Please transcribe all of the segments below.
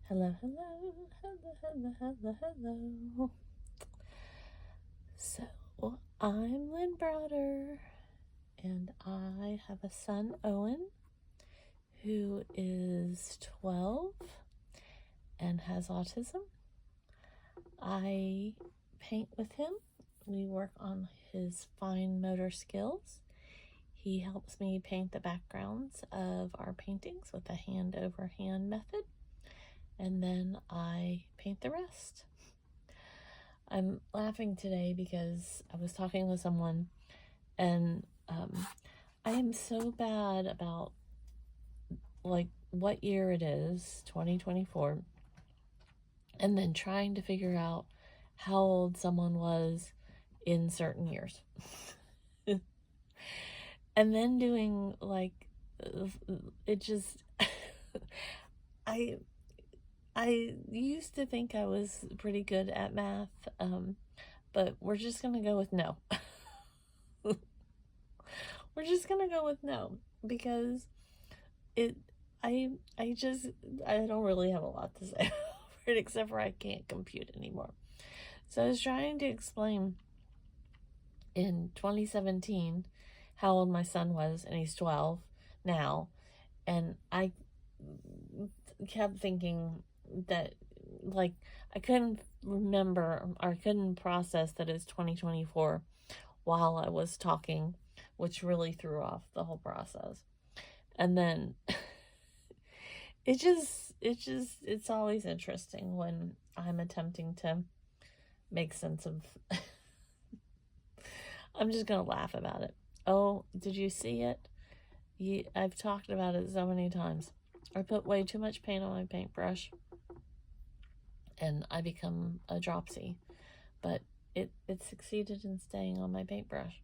Hello, hello, hello, hello, hello, hello. So, I'm Lynn Browder, and I have a son, Owen, who is 12 and has autism. I paint with him. We work on his fine motor skills. He helps me paint the backgrounds of our paintings with a hand-over-hand method, and then I paint the rest. I'm laughing today because I was talking with someone, and I am so bad about like what year it is, 2024, and then trying to figure out how old someone was in certain years. And then doing like it just I used to think I was pretty good at math, but we're just gonna go with no. We're just gonna go with no, because I don't really have a lot to say over it, except for I can't compute anymore. So I was trying to explain in 2017 how old my son was, and he's 12 now, and I kept thinking that like I couldn't remember, or I couldn't process that it's 2024 while I was talking, which really threw off the whole process. And then it's always interesting when I'm attempting to make sense of I'm just gonna laugh about it. Oh, did you see it? I've talked about it so many times. I put way too much paint on my paintbrush, and I become a dropsy, but it succeeded in staying on my paintbrush.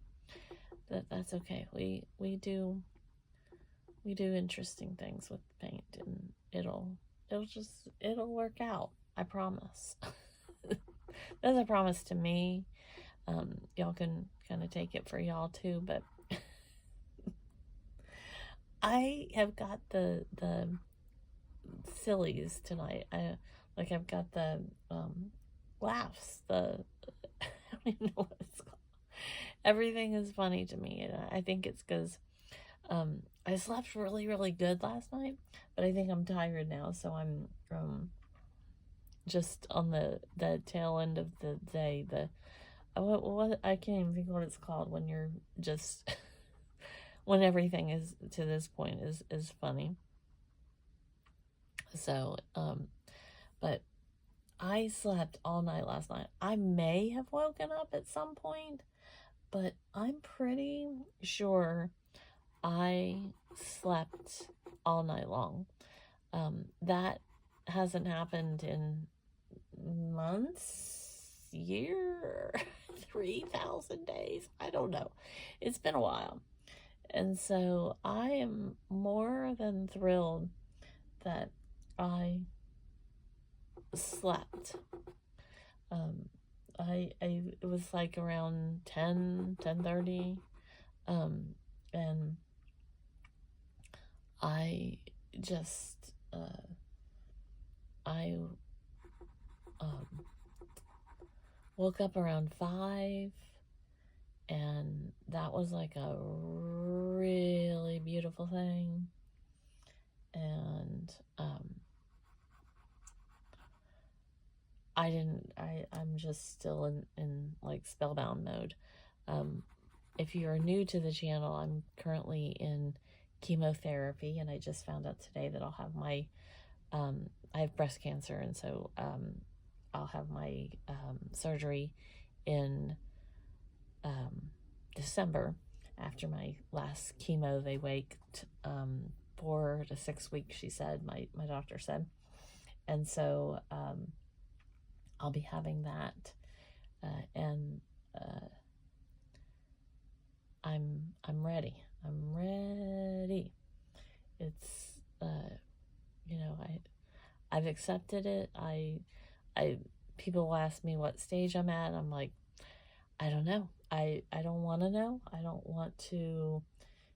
That's okay. We do interesting things with paint, and it'll work out. I promise. That's a promise to me. Y'all can kind of take it for y'all too, but I have got the sillies tonight. I've got the laughs. I don't even know what it's called. Everything is funny to me, and I think it's because I slept really, really good last night, but I think I'm tired now, so I'm just on the tail end of the day. What I can't even think what it's called when you're just when everything is to this point is funny. So but I slept all night last night. I may have woken up at some point, but I'm pretty sure I slept all night long. That hasn't happened in months, year, 3,000 days. I don't know. It's been a while. And so I am more than thrilled that I slept. It was like around 10:30, and I just I woke up around 5, and that was like a really beautiful thing. And I'm just still in like spellbound mode. If you're new to the channel, I'm currently in chemotherapy, and I just found out today that I'll have my I have breast cancer, and so I'll have my surgery in December. After my last chemo, they wait 4 to 6 weeks, she said, my doctor said. And so I'll be having that, and I'm ready. I'm ready. It's you know, I've accepted it. People ask me what stage I'm at. I'm like, I don't know. I don't want to know. I don't want to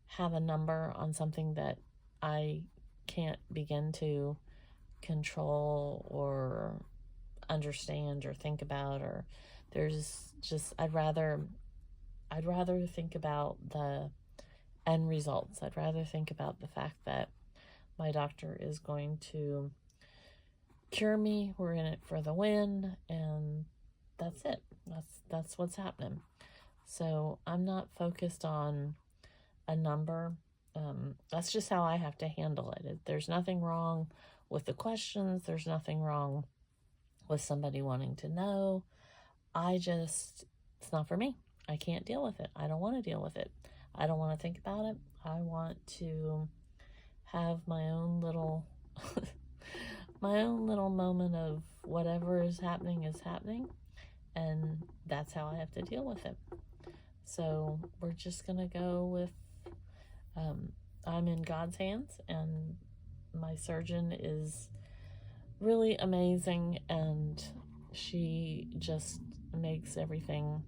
have a number on something that I can't begin to control or understand or think about, or there's just, I'd rather think about the end results. I'd rather think about the fact that my doctor is going to cure me. We're in it for the win, and that's it. That's what's happening. So I'm not focused on a number. That's just how I have to handle it. There's nothing wrong with the questions. There's nothing wrong with somebody wanting to know. It's not for me. I can't deal with it. I don't want to deal with it. I don't want to think about it. I want to have my own little moment of whatever is happening, and that's how I have to deal with it. So we're just gonna go with I'm in God's hands, and my surgeon is really amazing, and she just makes everything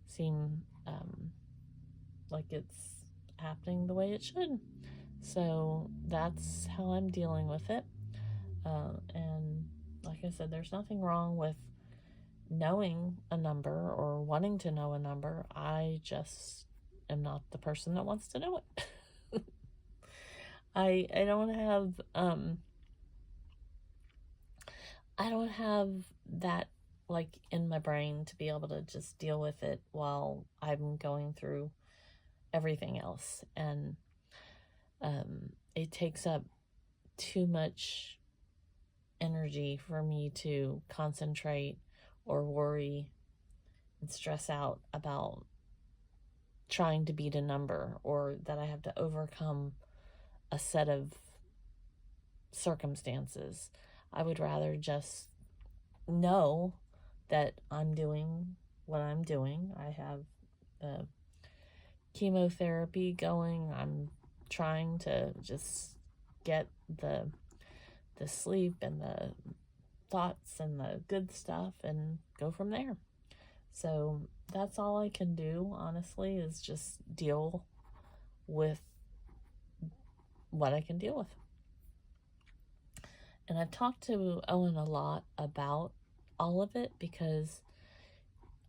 seem like it's happening the way it should. So that's how I'm dealing with it. And like I said, there's nothing wrong with knowing a number or wanting to know a number. I just am not the person that wants to know it. I don't have that like in my brain to be able to just deal with it while I'm going through everything else. And it takes up too much energy for me to concentrate or worry and stress out about trying to beat a number, or that I have to overcome a set of circumstances. I would rather just know that I'm doing what I'm doing. I have the chemotherapy going. I'm trying to just get the sleep and the thoughts and the good stuff and go from there. So that's all I can do, honestly, is just deal with what I can deal with. And I've talked to Owen a lot about all of it because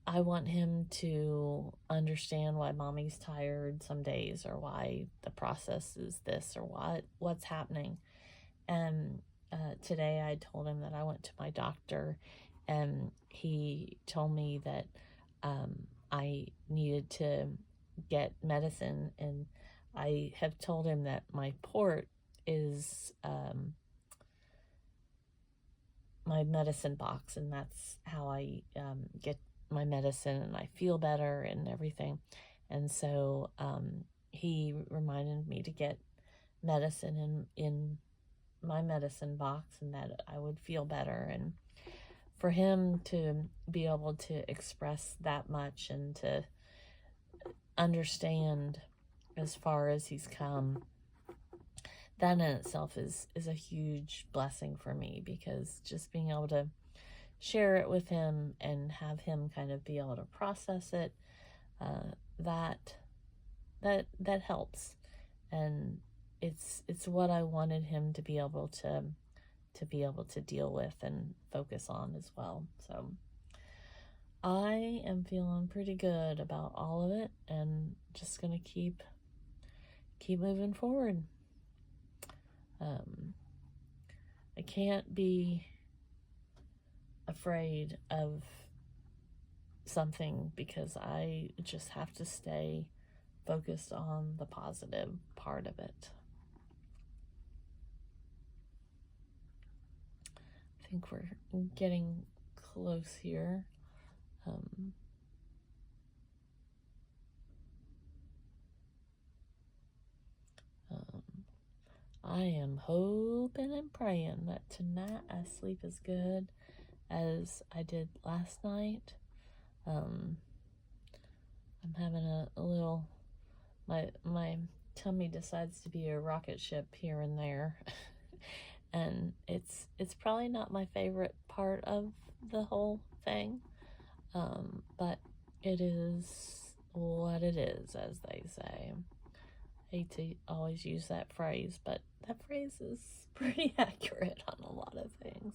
I want him to understand why mommy's tired some days, or why the process is this, or what's happening. And today I told him that I went to my doctor, and he told me that I needed to get medicine, and I have told him that my port is my medicine box, and that's how I get my medicine, and I feel better and everything. And so he reminded me to get medicine in my medicine box, and that I would feel better. And for him to be able to express that much and to understand as far as he's come, that in itself is a huge blessing for me, because just being able to share it with him and have him kind of be able to process it, that helps. And it's what I wanted him to be able to deal with and focus on as well. So I am feeling pretty good about all of it, and just gonna keep moving forward. I can't be afraid of something, because I just have to stay focused on the positive part of it. I think we're getting close here. I am hoping and praying that tonight I sleep as good as I did last night. I'm having a little, my tummy decides to be a rocket ship here and there. And it's probably not my favorite part of the whole thing. But it is what it is, as they say. hate to always use that phrase, but that phrase is pretty accurate on a lot of things.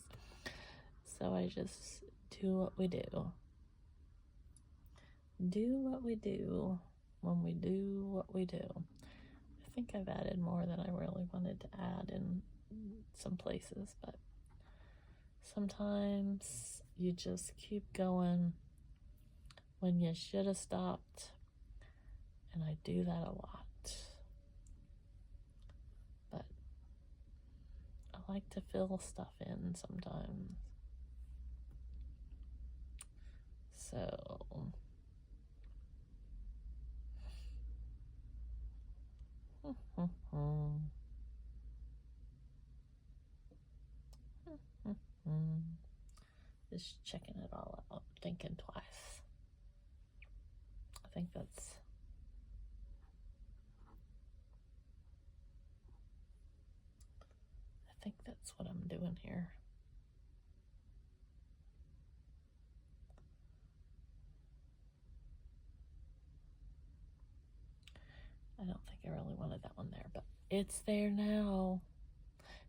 So I just do what we do. Do what we do when we do what we do. I think I've added more than I really wanted to add in some places, but sometimes you just keep going when you should have stopped, and I do that a lot. But I like to fill stuff in sometimes. So just checking it all out, thinking twice. I think that's what I'm doing here. I don't think I really wanted that one there, but it's there now.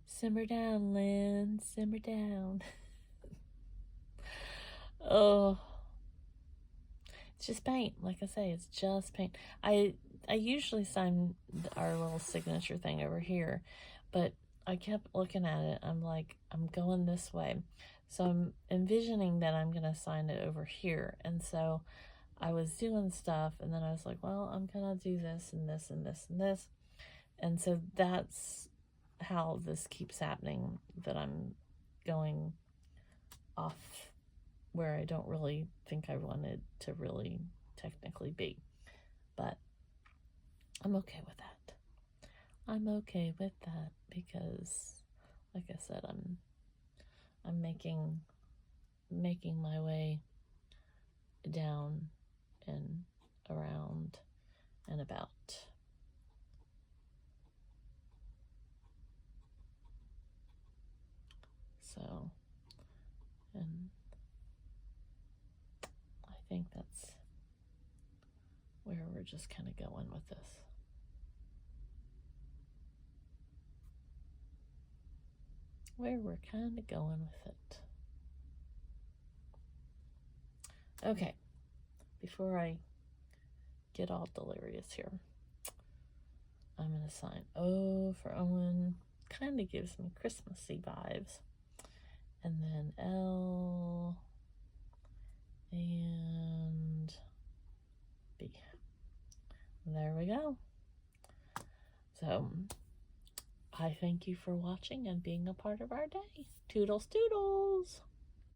Simmer down, Lynn. Simmer down. Oh. It's just paint. Like I say, it's just paint. I usually sign our little signature thing over here, but I kept looking at it. I'm like, I'm going this way. So I'm envisioning that I'm going to sign it over here. And so I was doing stuff, and then I was like, well, I'm going to do this and this and this and this. And so that's how this keeps happening, that I'm going off where I don't really think I wanted to really technically be. But I'm okay with that. I'm okay with that because, like I said, I'm making my way down and around and about. So, and I think that's where we're just kind of going with this. Where we're kind of going with it. Okay, before I get all delirious here, I'm going to sign O for Owen. Kind of gives me Christmassy vibes. And then L and B. There we go. So I thank you for watching and being a part of our day. Toodles, toodles.